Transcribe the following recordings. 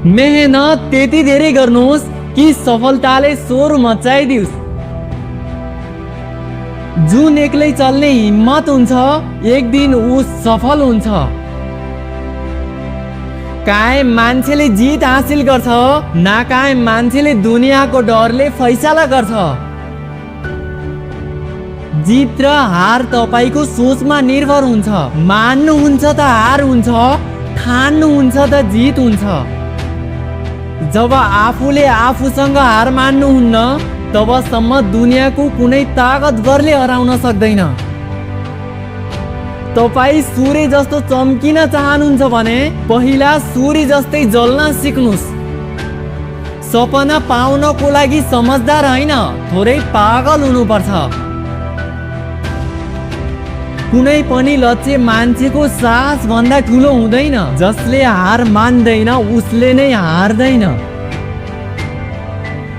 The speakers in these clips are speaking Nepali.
मेहनत त्यति धेरै गर्नुहोस् कि सफलताले स्वर मचाइदियोस्। जुन एक्लै चल्ने हिम्मत हुन्छ एक दिन ऊ सफल हुन्छ। कायम मान्छेले जित हासिल गर्छ, नाकायम मान्छेले दुनियाँको डरले फैसला गर्छ। जित र हार तपाईको सोचमा निर्भर हुन्छ। मान्नुहुन्छ त हार हुन्छ, ठान्नुहुन्छ त जित हुन्छ। जब आफूले आफूसँग हार मान्नुहुन्न तबसम्म दुनियाँको कुनै ताकतवरले हराउन सक्दैन। तपाईँ सूर्य जस्तो चम्किन चाहनुहुन्छ भने पहिला सूर्य जस्तै जल्न सिक्नुस्। सपना पाउनको लागि समझदार होइन, थोरै पागल हुनुपर्छ। कुनै पनि लक्ष्य मान्छेको साहस भन्दा ठुलो हुँदैन। जसले हार मान्दैन उसले नै हार्दैन।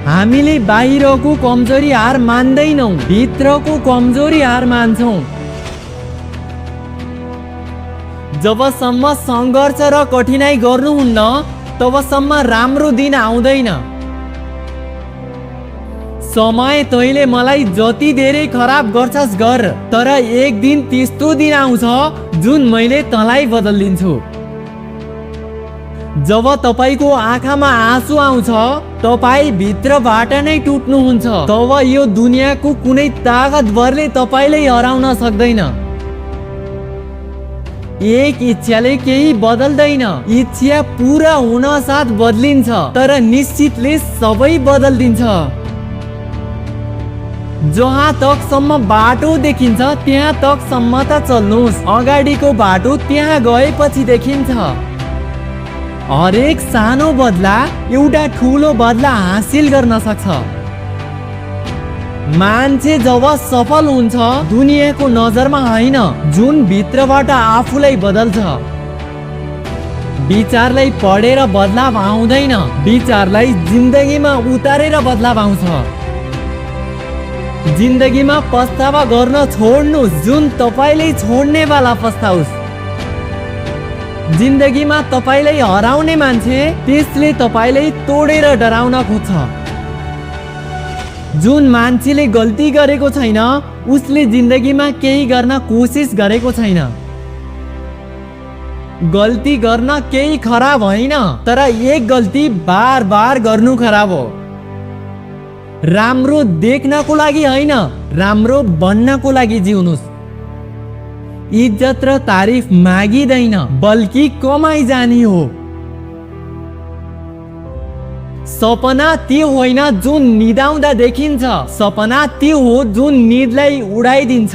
हामीले बाहिरको कमजोरी हार मान्दैनौँ, भित्रको कमजोरी हार मान्छौँ। जबसम्म सङ्घर्ष र कठिनाइ गर्नुहुन्न तबसम्म राम्रो दिन आउँदैन। समय तैँले मलाई जति धेरै खराब गर्छस् गर, तर एक दिन त्यस्तो दिन आउँछ जुन मैले तँलाई बदलिदिन्छु। जब तपाईको आँखामा आँसु आउँछ तपाईँ भित्रबाट नै टुट्नुहुन्छ। तब यो दुनियाँको कुनै ताकतवरले तपाईलाई हराउन सक्दैन। एक इच्छाले केही बदल्दैन, इच्छा पुरा हुन साथ बदलिन्छ, तर निश्चितले सबै बदलिदिन्छ। जहाँ तकसम्म बाटो देखिन्छ त्यहाँ तकसम्म त चल्नुहोस्, अगाडिको बाटो त्यहाँ गएपछि देखिन्छ। हरेक सानो बदला एउटा ठुलो बदला हासिल गर्न सक्छ। मान्छे जब सफल हुन्छ दुनियाँको नजरमा होइन, जुन भित्रबाट आफूलाई बदल्छ। विचारलाई पढेर बदलाव आउँदैन, विचारलाई जिन्दगीमा उतारेर बदलाव आउँछ। जिन्दगीमा पस्तावा गर्न छोड्नुहोस्, जुन तपाईले छोड्नेवाला पस्ताओस्। जिन्दगीमा तपाईलाई हराउने मान्छे त्यसले तपाईलाई तोडेर डराउन खोज्छ। जुन मान्छेले गल्ती गरेको छैन उसले जिन्दगीमा केही गर्न कोसिस गरेको छैन। गल्ती गर्न केही खराब होइन, तर एक गल्ती बार बार गर्नु खराब हो। राम्रो देख्नको लागि होइन, राम्रो बन्नको लागि जिउनुस्। इज्जत र तारिफ मागिँदैन, बल्कि कमाई जानी हो। सपना त्यो होइन जुन निदाउँदा देखिन्छ, सपना त्यो हो जुन निदलाई उडाइदिन्छ।